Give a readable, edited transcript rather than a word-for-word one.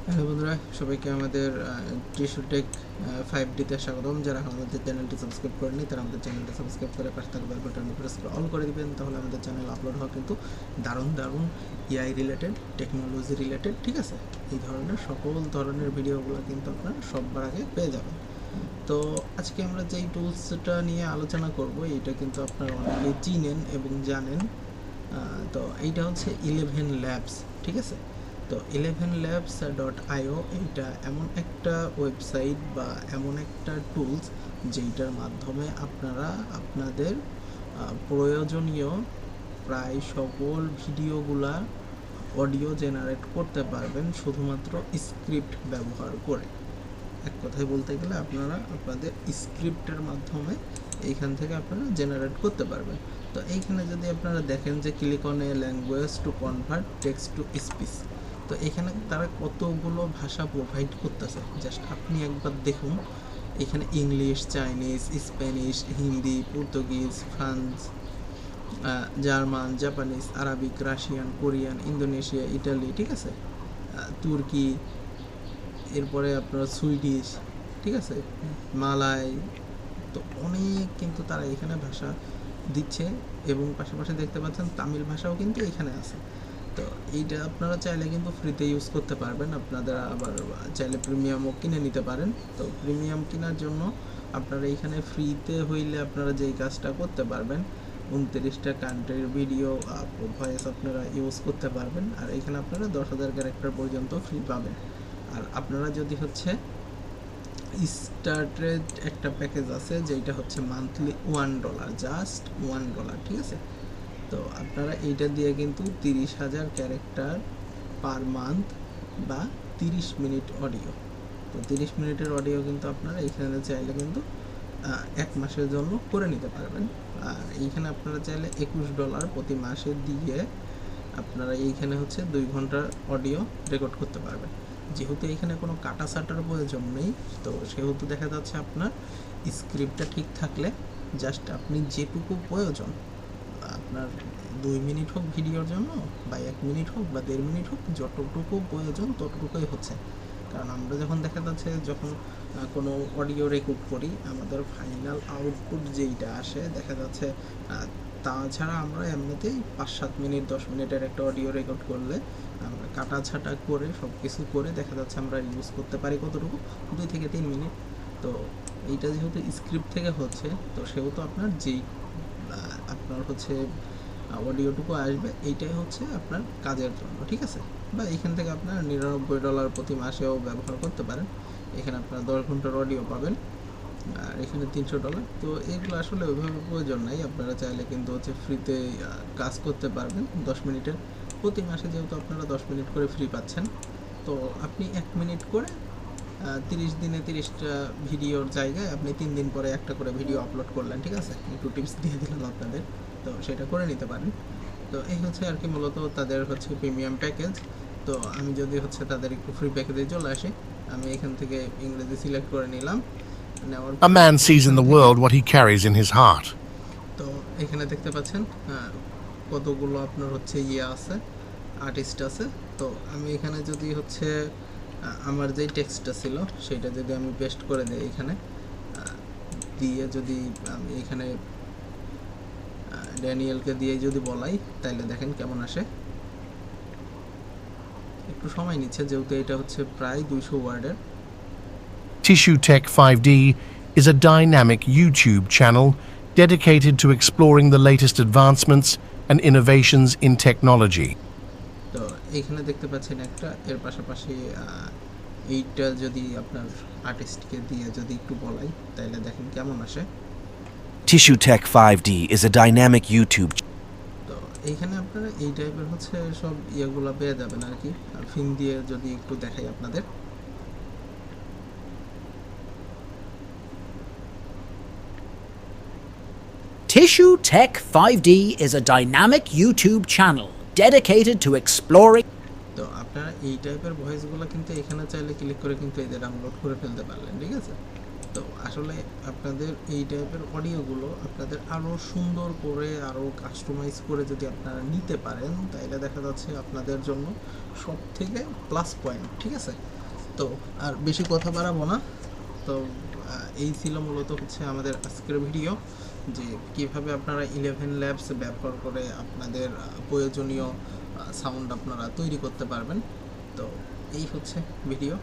Hello বন্ধুরা, সবাইকে আমাদের টিস্যু টেক 5D-তে স্বাগতম। যারা আমাদের চ্যানেলটি সাবস্ক্রাইব করেনি তারা আমাদের চ্যানেলটি সাবস্ক্রাইব করে পাশে থাকা বেল বাটনটি প্রেস করে অল করে দিবেন, তাহলে আমাদের চ্যানেল আপলোড হওয়া কিন্তু দারুণ দারুণ এআই রিলেটেড, টেকনোলজি রিলেটেড, ঠিক আছে, এই ধরনের সকল ধরনের ভিডিওগুলো কিন্তু আপনারা সবার আগে পেয়ে যাবেন। তো আজকে আমরা যেই টুলসটা নিয়ে আলোচনা করব এটা কিন্তু আপনারা অনেকেই চিনেন এবং জানেন। তো এইটা হচ্ছে 11 ল্যাবস, ঠিক আছে। তো 11labs.io এইটা এমন একটা ওয়েবসাইট বা এমন একটা টুলস যেইটার মাধ্যমে আপনারা আপনাদের প্রয়োজনীয় প্রায় সকল ভিডিওগুলা অডিও জেনারেট করতে পারবেন শুধুমাত্র স্ক্রিপ্ট ব্যবহার করে। এক কথায় বলতে গেলে আপনারা আপনাদের স্ক্রিপ্টের মাধ্যমে এইখান থেকে আপনারা জেনারেট করতে পারবেন। তো এইখানে যদি আপনারা দেখেন যে click on a language to convert text to speech, তো এখানে তারা কতগুলো ভাষা প্রোভাইড করতেছে, জাস্ট আপনি একবার দেখুন। এখানে English, Chinese, Spanish, Hindi, Portuguese, France, German, Japanese, Arabic, Russian, Korean, Indonesia, Italy, ঠিক আছে, তুর্কি, এরপরে আপনার সুইডিশ, ঠিক আছে, মালাই, তো অনেক কিন্তু তারা এখানে ভাষা দিচ্ছে এবং পাশাপাশি দেখতে পাচ্ছেন তামিল ভাষাও কিন্তু এখানে আছে। তো এইটা আপনারা চাইলে কিন্তু ফ্রিতে ইউজ করতে পারবেন, আপনারা আবার চাইলে প্রিমিয়ামও কিনে নিতে পারেন। তো প্রিমিয়াম কেনার জন্য আপনারা এখানে ফ্রিতে হইলে আপনারা যেই কাজটা করতে পারবেন, 29টা কান্ট্রির ভিডিও ভয়েস আপনারা ইউজ করতে পারবেন, আর এখানে আপনারা 10,000 ক্যারেক্টার পর্যন্ত ফ্রি পাবেন। আর আপনারা যদি হচ্ছে স্টার্টেড একটা প্যাকেজ আছে যেটা হচ্ছে মান্থলি $1, জাস্ট $1, ঠিক আছে। তো আপনারা এইটা দিয়ে কিন্তু 30,000 ক্যারেক্টার পার মান্থ বা 30 মিনিট অডিও, তো 30 মিনিটের অডিও কিন্তু আপনারা এইখানে চাইলে কিন্তু 1 মাসের জন্য করে নিতে পারবেন। আর এইখানে আপনারা চাইলে $21 প্রতি মাসে দিয়ে আপনারা এইখানে হচ্ছে 2 ঘন্টার অডিও রেকর্ড করতে পারবেন। যেহেতু এখানে কোনো কাটা ছাটার প্রয়োজন নেই, তো সেহেতু দেখা যাচ্ছে আপনার স্ক্রিপ্টটা ঠিক থাকলে জাস্ট আপনি যেটুকু প্রয়োজন আপনার 2 মিনিট হোক ভিডিওর জন্য বা 1 মিনিট হোক বা 1.5 মিনিট হোক, যতটুকু প্রয়োজন ততটুকুই হচ্ছে। কারণ আমরা যখন দেখা যাচ্ছে যখন কোনো অডিও রেকর্ড করি, আমাদের ফাইনাল আউটপুট যেইটা আসে দেখা যাচ্ছে, তাছাড়া আমরা এমনিতেই 5-7 মিনিট 10 মিনিটের একটা অডিও রেকর্ড করলে আমরা কাটা ছাটা করে সব কিছু করে দেখা যাচ্ছে আমরা ইউজ করতে পারি কতটুকু, 2 থেকে 3 মিনিট। তো এইটা যেহেতু স্ক্রিপ্ট থেকে হচ্ছে, তো সেহেতু আপনার যেই আপনার হচ্ছে অডিওটুকু আসবে এইটাই হচ্ছে আপনার কাজের জন্য, ঠিক আছে। বা এইখান থেকে আপনার $99 প্রতি মাসেও ব্যবহার করতে পারেন। এখানে আপনার 10 ঘন্টার অডিও পাবেন, আর এখানে $300। তো এগুলো আসলে ওইভাবে প্রয়োজন নাই, আপনারা চাইলে কিন্তু হচ্ছে ফ্রিতে কাজ করতে পারবেন 10 মিনিটের প্রতি মাসে, যেহেতু আপনারা 10 মিনিট করে ফ্রি পাচ্ছেন। তো আপনি 1 মিনিট করে 30 দিনে 30টা ভিডিওর জায়গায় আপনি 3 দিন পরে একটা করে ভিডিও আপলোড করলেন, ঠিক আছে, একটু টিপস দিয়ে দিলাম আপনাদের, তো সেটা করে নিতে পারেন। তো এই হচ্ছে আর কি মূলত তাদের হচ্ছে প্রিমিয়াম প্যাকেজ। তো আমি যদি হচ্ছে তাদের একটু ফ্রি প্যাকেজে চলে আসি, আমি এখান থেকে ইংরেজি সিলেক্ট করে নিলাম, নেওয়ার A পরে man sees in এখান the থেকে world what he carries in his heart. তো এখানে দেখতে পাচ্ছেন কতগুলো আপনার হচ্ছে আছে, আর্টিস্ট আছে। তো আমি এখানে যদি হচ্ছে আমার যেই টেক্সটটা ছিল সেটা যদি আমি পেস্ট করে দিই এখানে, দিয়ে যদি আমি এখানে ড্যানিয়েলকে দিয়ে যদি বলাই, তাইলে দেখেন কেমন আসে। একটু সময় নিচ্ছে যেহেতু এটা হচ্ছে প্রায় 200 ওয়ার্ডের। Tissue Tech 5D is a dynamic YouTube channel dedicated to exploring the latest advancements and innovations in technology. তো এইখানে দেখতে পাচ্ছেন একটা, এর পাশাপাশি এইটা যদি আপনার আর্টিস্টকে দিয়ে যদি একটু বলাই, তাইলে দেখেন কেমন আসে। Tissue Tech 5D is a dynamic YouTube তো এইখানে আপনারা এই টাইপের হচ্ছে সব ইয়েগুলো পেয়ে যাবেন আর কি। ফিন দিয়ে যদি একটু দেখাই আপনাদের, Tissue Tech 5D is a dynamic YouTube channel dedicated to exploring. তো আপনারা এই টাইপের ভয়েসগুলো কিন্তু এখানে চাইলে ক্লিক করে কিন্তু এই যে ডাউনলোড করে ফেলতে পারলেন, ঠিক আছে। তো আসলে আপনাদের এই টাইপের অডিওগুলো আপনাদের আরও সুন্দর করে আরও কাস্টমাইজ করে যদি আপনারা নিতে পারেন তাহলে দেখা যাচ্ছে আপনাদের জন্য সব থেকে প্লাস পয়েন্ট। ঠিক আছে, তো আর বেশি কথা বাড়াবো না। তো এই ছিল মূলত হচ্ছে আমাদের আজকের ভিডিও, যে কিভাবে আপনারা 11 ল্যাবস ব্যবহার করে আপনাদের প্রয়োজনীয় সাউন্ড আপনারা তৈরি করতে পারবেন। তো এই হচ্ছে ভিডিও।